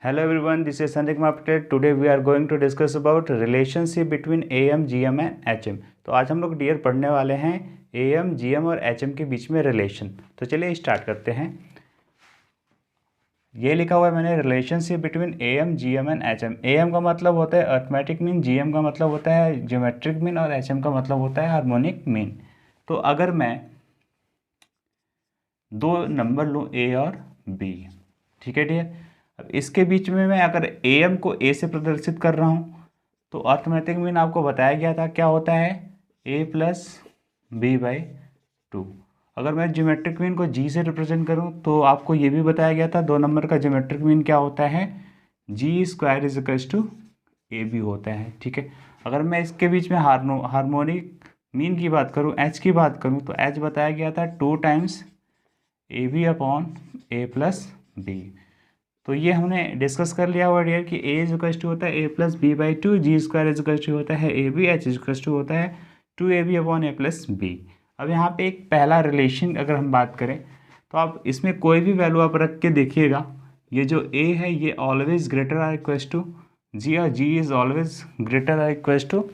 Hello everyone, this is Sanjay Kumar Patel. Today we are going to discuss about relationship between AM, GM and HM. तो आज हम लोग dear पढ़ने वाले हैं AM, GM और HM के बीच में रिलेशन। तो चलिए स्टार्ट करते हैं। ये लिखा हुआ है मैंने relationship between AM, GM and HM। AM का मतलब होता है अर्थमेटिक मीन, GM का मतलब होता है ज्योमेट्रिक मीन और HM का मतलब होता है हार्मोनिक मीन। तो अगर मैं दो नंबर लूँ A और B, ठीक है डियर। अब इसके बीच में मैं अगर AM को A से प्रदर्शित कर रहा हूँ तो अर्थमेटिक मीन आपको बताया गया था क्या होता है A प्लस B/2। अगर मैं ज्योमेट्रिक मीन को G से रिप्रेजेंट करूँ तो आपको ये भी बताया गया था दो नंबर का ज्योमेट्रिक मीन क्या होता है G² = AB होता है, ठीक है। अगर मैं इसके बीच में हार्मोनिक मीन की बात करूँ, H की बात करूँ तो H बताया गया था 2 टाइम्स AB/A प्लस B। तो ये हमने डिस्कस कर लिया हुआ डियर कि A होता है A+B/2, G² होता है AB, H होता है 2AB/A प्लस B। अब यहाँ पे एक पहला रिलेशन अगर हम बात करें तो आप इसमें कोई भी वैल्यू आप रख के देखिएगा, ये जो A है ये always greater or equal to G और G is always greater or equal to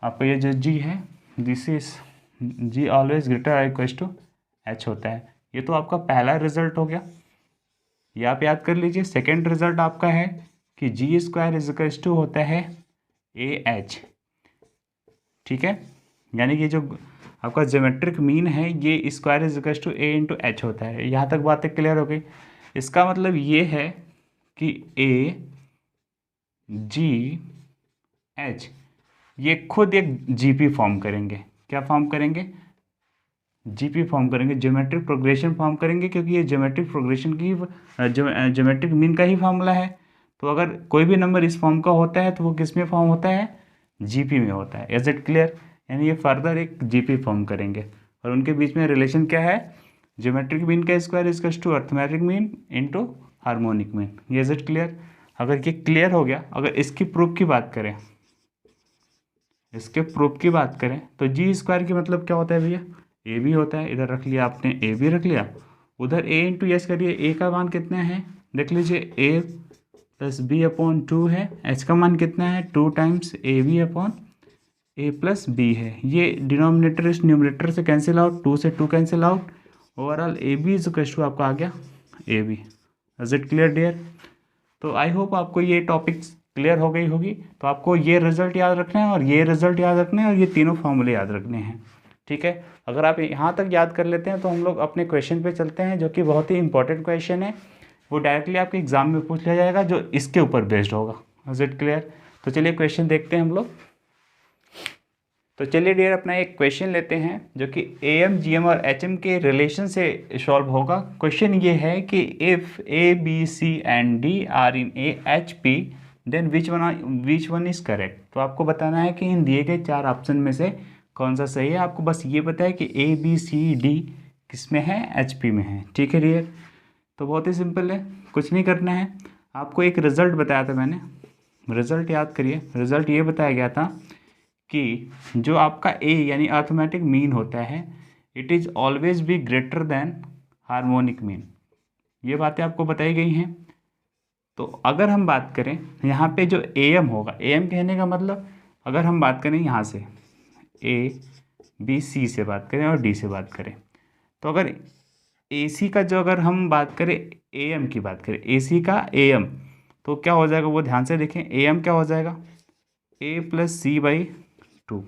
आपका ये जो G है this is G always greater or equal to H होता है। ये तो आपका पहला रिजल्ट हो गया, ये आप याद कर लीजिए। सेकेंड रिजल्ट आपका है कि G² होता है AH, ठीक है। यानी कि जो आपका ज्योमेट्रिक मीन है ये A इंटू H होता है। यहाँ तक बातें क्लियर हो गई। इसका मतलब ये है कि AGH ये खुद एक GP फॉर्म करेंगे। क्या फॉर्म करेंगे? जीपी फॉर्म करेंगे, ज्योमेट्रिक प्रोग्रेशन फॉर्म करेंगे, क्योंकि ये ज्योमेट्रिक प्रोग्रेशन की ज्योमेट्रिक मीन का ही फॉर्मूला है। तो अगर कोई भी नंबर इस फॉर्म का होता है तो वो किस में फॉर्म होता है? जीपी में होता है। Is it clear? यानी ये फर्दर एक जीपी फॉर्म करेंगे और उनके बीच में रिलेशन क्या है? ज्योमेट्रिक मीन का square is to arithmetic mean into harmonic mean. ये इज इट क्लियर? अगर ये क्लियर हो गया, अगर इसकी प्रूफ की बात करें, इसके प्रूफ की बात करें तो G² की मतलब क्या होता है भैया? ए बी होता है। इधर रख लिया आपने, ए बी रख लिया, उधर A इंटू एच करिए। ए का मान कितना है देख लीजिए, A प्लस B/2 है। H का मान कितना है 2 टाइम्स AB/A प्लस B है। ये डिनोमिनेटर इस न्यूमरेटर से कैंसिल आउट, 2 से 2 कैंसिल आउट, ओवरऑल AB = आपका आ गया AB। Is it clear dear? तो आई होप आपको ये टॉपिक्स क्लियर हो गई होगी। तो आपको ये रिजल्ट याद रखना है और ये रिजल्ट याद रखना है और ये तीनों फॉर्मूले याद रखने हैं, ठीक है। अगर आप यहाँ तक याद कर लेते हैं तो हम लोग अपने क्वेश्चन पे चलते हैं, जो कि बहुत ही इंपॉर्टेंट क्वेश्चन है। वो डायरेक्टली आपके एग्जाम में पूछ लिया जाएगा, जो इसके ऊपर बेस्ड होगा। Is it clear? तो चलिए क्वेश्चन देखते हैं हम लोग। तो चलिए डियर अपना एक क्वेश्चन लेते हैं जो कि AM, GM और HM के रिलेशन से सॉल्व होगा। क्वेश्चन ये है कि if A, B, C and D are in AHP then which one is correct. तो आपको बताना है कि इन दिए गए 4 ऑप्शन में से कौन सा सही है। आपको बस ये पता है कि A, B, C, D किस में है? HP में है, ठीक है डियर। तो बहुत ही सिंपल है, कुछ नहीं करना है। आपको एक रिज़ल्ट बताया था मैंने, रिज़ल्ट याद करिए। रिज़ल्ट ये बताया गया था कि जो आपका A यानी अर्थमेटिक मीन होता है it is always B greater then harmonic mean. ये बातें आपको बताई गई हैं। तो अगर हम बात करें यहाँ पे जो AM होगा, AM कहने का मतलब अगर हम बात करें यहाँ से A, B, C से बात करें और D से बात करें, तो अगर AC का जो अगर हम बात करें AM की बात करें, AC का AM, तो क्या हो जाएगा वो ध्यान से देखें। AM क्या हो जाएगा? A plus C/2।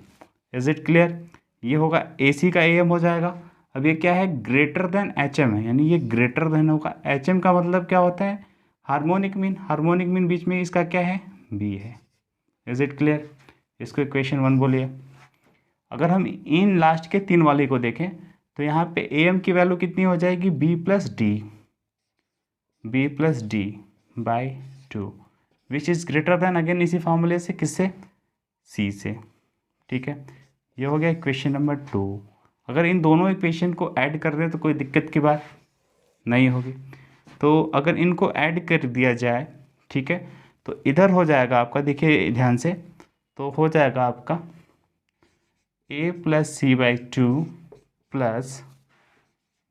Is it clear? ये होगा AC का AM हो जाएगा। अब ये क्या है? ग्रेटर देन HM है, यानी ये ग्रेटर देन होगा। HM का मतलब क्या होता है? Harmonic mean. हार्मोनिक मीन बीच में इसका क्या है? B है। Is it clear? इसको इक्वेशन 1 बोलिए। अगर हम इन लास्ट के 3 वाले को देखें तो यहाँ पे AM की वैल्यू कितनी हो जाएगी? B+D/2 which is greater then, again इसी फॉर्मूले से, किससे? C से, ठीक है। ये हो गया इक्वेशन नंबर 2। अगर इन दोनों इक्वेशन को ऐड कर दें तो कोई दिक्कत की बात नहीं होगी। तो अगर इनको ऐड कर दिया जाए, ठीक है, तो इधर हो जाएगा आपका, देखिए ध्यान से, तो हो जाएगा आपका A+C/2 plus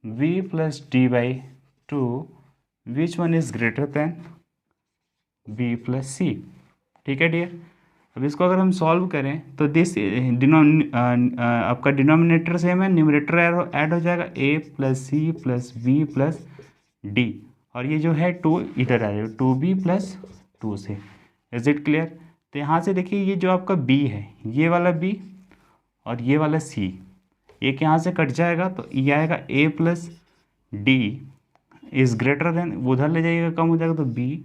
B+D/2 which one is greater then B plus C. ठीक है डियर। अब इसको अगर हम सॉल्व करें तो दिस आपका डिनोमिनेटर सेम है, न्यूमरेटर ऐड हो जाएगा A plus C plus B plus D, और ये जो है 2 इधर आ जाएगा 2b plus 2c। Is it clear? तो यहाँ से देखिए ये जो आपका b है, ये वाला b और ये वाला c, एक यहाँ से कट जाएगा तो ये आएगा a plus D is greater then, उधर ले जाइएगा कम हो जाएगा तो b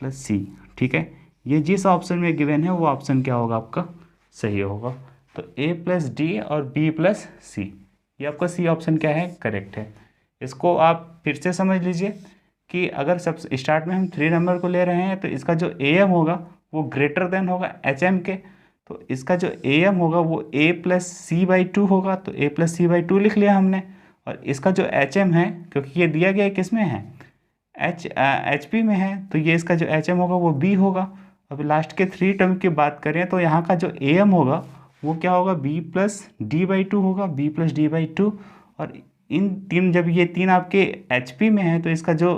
प्लस सी। ठीक है, ये जिस ऑप्शन में गिवन है वो ऑप्शन क्या होगा आपका सही होगा। तो a प्लस डी और b प्लस सी, ये आपका सी ऑप्शन क्या है करेक्ट है। इसको आप फिर से समझ लीजिए कि अगर सब स्टार्ट में हम 3 नंबर को ले रहे हैं तो इसका जो am होगा वो ग्रेटर देन होगा hm के, तो इसका जो am होगा वो a प्लस सी बाई 2 होगा, तो a प्लस सी बाई 2 लिख लिया हमने। और इसका जो hm है, क्योंकि ये दिया गया है किस में है, HP में है, तो ये इसका जो hm होगा वो b होगा। अब लास्ट के 3 टर्म की बात करें तो यहाँ का जो am होगा वो क्या होगा, b प्लस डी बाई 2 होगा, b प्लस डी बाई 2। और इन तीन, जब ये 3 आपके HP में है तो इसका जो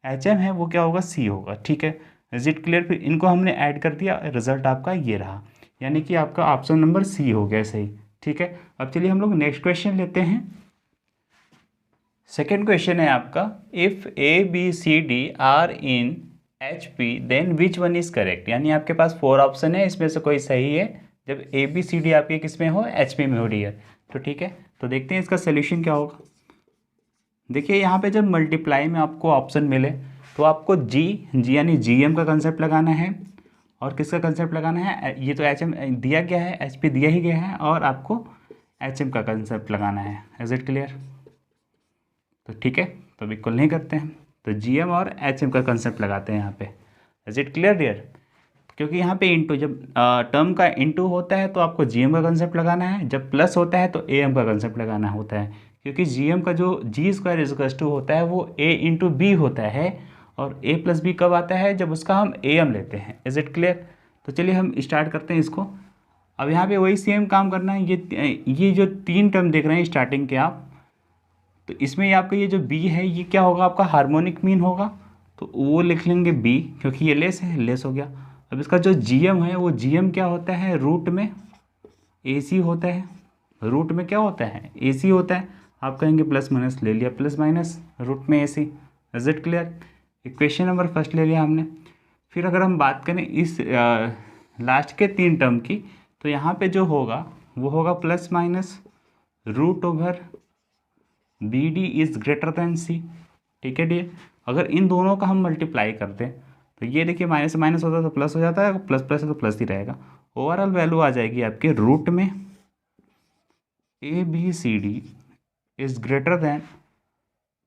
hm है वो क्या होगा c होगा। ठीक है, इज इट क्लियर? फिर इनको हमने ऐड कर दिया, रिजल्ट आपका ये रहा, यानी कि आपका ऑप्शन नंबर सी हो गया सही। ठीक है, अब चलिए हम लोग नेक्स्ट क्वेश्चन लेते हैं। सेकेंड क्वेश्चन है आपका, if A B C D are in HP then which one is correct. यानी आपके पास 4 ऑप्शन है, इसमें से कोई सही है जब ए बी सी डी आपके किस में हो, HP में हो रही है। तो ठीक है, तो देखते हैं इसका सोल्यूशन क्या होगा। देखिए यहाँ पे जब मल्टीप्लाई में आपको ऑप्शन मिले तो आपको जी यानी GM का कंसेप्ट लगाना है, और किसका कंसेप्ट लगाना है, ये तो HM दिया गया है, HP दिया ही गया है, और आपको HM का कंसेप्ट लगाना है। Is it clear? तो ठीक है, तो बिल्कुल नहीं करते हैं, तो GM और HM का कंसेप्ट लगाते हैं यहाँ पे। Is it clear dear? क्योंकि यहाँ पे इंटू, जब टर्म का इंटू होता है तो आपको GM का कंसेप्ट लगाना है, जब प्लस होता है तो AM का कंसेप्ट लगाना होता है, क्योंकि GM का जो G स्क्वायर इजकल्स टू होता है वो A इंटू बी होता है, और A प्लस बी कब आता है, जब उसका हम AM लेते हैं। Is it clear? तो चलिए हम स्टार्ट करते हैं इसको। अब यहाँ पे वही सेम काम करना है, ये जो 3 टर्म देख रहे हैं स्टार्टिंग के आप, तो इसमें आपका ये जो b है ये क्या होगा, आपका हार्मोनिक मीन होगा, तो वो लिख लेंगे b, क्योंकि ये लेस है, लेस हो गया। अब इसका जो GM है वो GM क्या होता है, रूट में AC होता है, रूट में क्या होता है, AC होता है। आप कहेंगे प्लस माइनस, ले लिया प्लस माइनस, रूट में AC। Is it clear? Equation number first ले लिया हमने। फिर अगर हम बात करें इस लास्ट के 3 टर्म की, तो यहाँ पे जो होगा वो होगा plus minus root over BD is greater than C। ठीक है डियर, अगर इन दोनों का हम मल्टीप्लाई करते हैं तो ये देखिए माइनस से माइनस होता है तो प्लस हो जाता है, प्लस प्लस है तो प्लस ही रहेगा। ओवरऑल वैल्यू आ जाएगी आपके रूट में ABCD इज़ ग्रेटर दैन,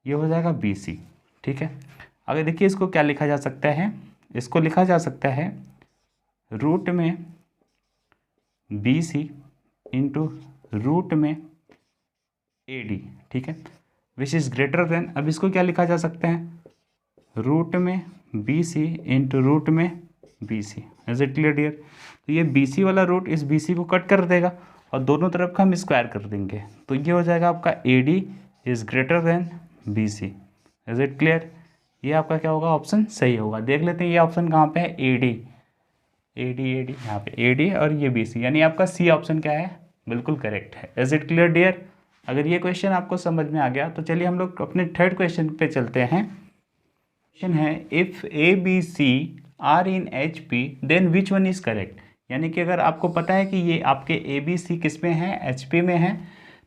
ये हो जाएगा BC। ठीक है, अगर देखिए इसको क्या लिखा जा सकता है, इसको लिखा जा सकता है रूट में BC इंटू रूट में AD। ठीक है, विच इज़ ग्रेटर देन, अब इसको क्या लिखा जा सकता है, रूट में BC इंटू रूट में BC। Is it clear dear? तो ये BC वाला रूट इस BC को कट कर देगा और दोनों तरफ का हम स्क्वायर कर देंगे, तो ये हो जाएगा आपका AD is greater then BC। Is it clear? ये आपका क्या होगा, ऑप्शन सही होगा। देख लेते हैं ये ऑप्शन कहाँ पे है, AD यहाँ पे AD और ये BC, यानी आपका C ऑप्शन क्या है, बिल्कुल करेक्ट है। Is it clear dear? अगर ये क्वेश्चन आपको समझ में आ गया तो चलिए हम लोग अपने थर्ड क्वेश्चन पे चलते हैं। क्वेश्चन है, if ABC are in HP then which one is correct. यानी कि अगर आपको पता है कि ये आपके ABC किस में है, HP में है,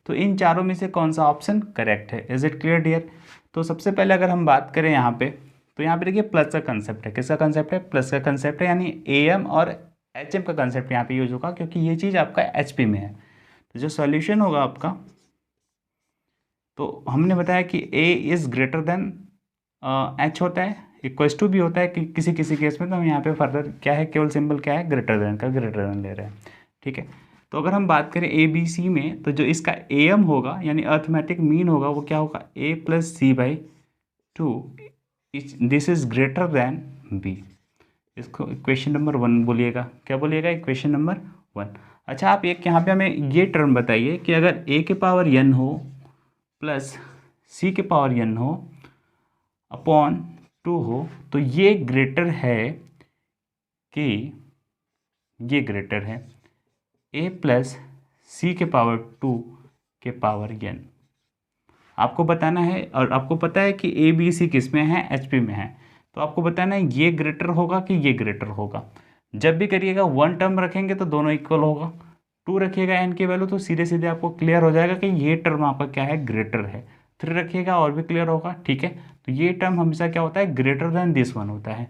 तो इन चारों में से कौन सा ऑप्शन करेक्ट है। Is it clear dear? तो सबसे पहले अगर हम बात करें यहाँ पे, तो यहाँ पे देखिए प्लस का कंसेप्ट है, किसका कंसेप्ट है, प्लस का कंसेप्ट है, यानी AM और HM का कंसेप्ट यहाँ पे यूज होगा, क्योंकि ये चीज़ आपका HP में है। तो जो सॉल्यूशन होगा आपका, तो हमने बताया कि A is greater then H होता है, इक्वल्स टू भी होता है कि किसी किसी केस में, तो हम यहाँ पे फर्दर क्या है, केवल सिंबल क्या है, ग्रेटर देन का, ग्रेटर देन ले रहे हैं। ठीक है, तो अगर हम बात करें ABC में, तो जो इसका AM होगा यानी अर्थमेटिक मीन होगा वो क्या होगा, A plus C by 2, this is greater then B। इसको इक्वेशन नंबर 1 बोलिएगा, क्या बोलिएगा, इक्वेशन नंबर 1। अच्छा, आप एक यहाँ पे हमें ये टर्म बताइए कि अगर A के पावर n हो प्लस C के पावर n हो अपॉन 2 हो, तो ये ग्रेटर है कि ये ग्रेटर है a प्लस सी के पावर 2 के पावर n। आपको बताना है, और आपको पता है कि ए बी सी किस में है, एच पी में है, तो आपको बताना है ये ग्रेटर होगा कि ये ग्रेटर होगा। जब भी करिएगा 1 टर्म रखेंगे तो दोनों इक्वल होगा, 2 रखिएगा एन की वैल्यू तो सीधे सीधे आपको क्लियर हो जाएगा कि ये टर्म आपका क्या है, ग्रेटर है। 3 रखिएगा और भी क्लियर होगा, ठीक है। तो ये टर्म हमेशा क्या होता है, ग्रेटर देन दिस वन होता है।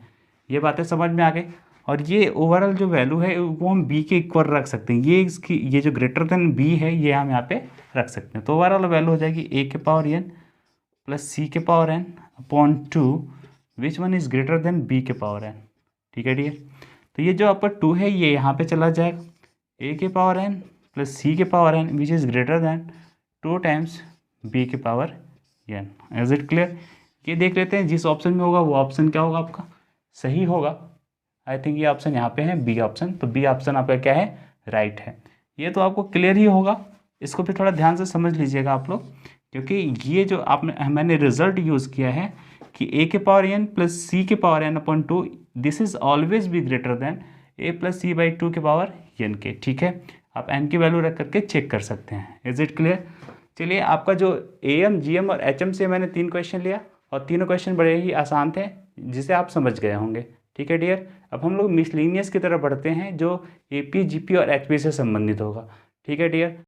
ये बातें समझ में आ गई। और ये ओवरऑल जो वैल्यू है वो हम बी के इक्वल रख सकते हैं, ये जो ग्रेटर देन बी है ये हम यहाँ पे रख सकते हैं। तो ओवरऑल वैल्यू हो जाएगी ए के पावर एन प्लस सी के power N upon 2 which one is greater then B के पावर एन। ठीक है डियर। तो ये जो आपका 2 है ये यहाँ पे चला जाएगा, ए के पावर एन प्लस सी के power N which is greater than 2 times B के power N. Is it clear? ये देख लेते हैं जिस ऑप्शन में होगा वो ऑप्शन क्या होगा आपका, सही होगा। आई थिंक ये ऑप्शन यहाँ पे है बी ऑप्शन, तो बी ऑप्शन आपका क्या है, राइट है। ये तो आपको क्लियर ही होगा, इसको भी थोड़ा ध्यान से समझ लीजिएगा आप लोग, क्योंकि ये जो मैंने रिजल्ट यूज़ किया है कि ए के पावर एन प्लस सी के power N upon 2 this is always B greater then A plus C by 2 के पावर एन के। ठीक है, आप एन की वैल्यू रख करके चेक कर सकते हैं। Is it clear? चलिए, आपका जो ए एम जी एम और एच एम से मैंने 3 क्वेश्चन लिया और तीनों क्वेश्चन बड़े ही आसान थे जिसे आप समझ गए होंगे। ठीक है डियर, अब हम लोग मिसलिनियस की तरफ बढ़ते हैं जो ए पी जी पी और एच पी से संबंधित होगा। ठीक है डियर।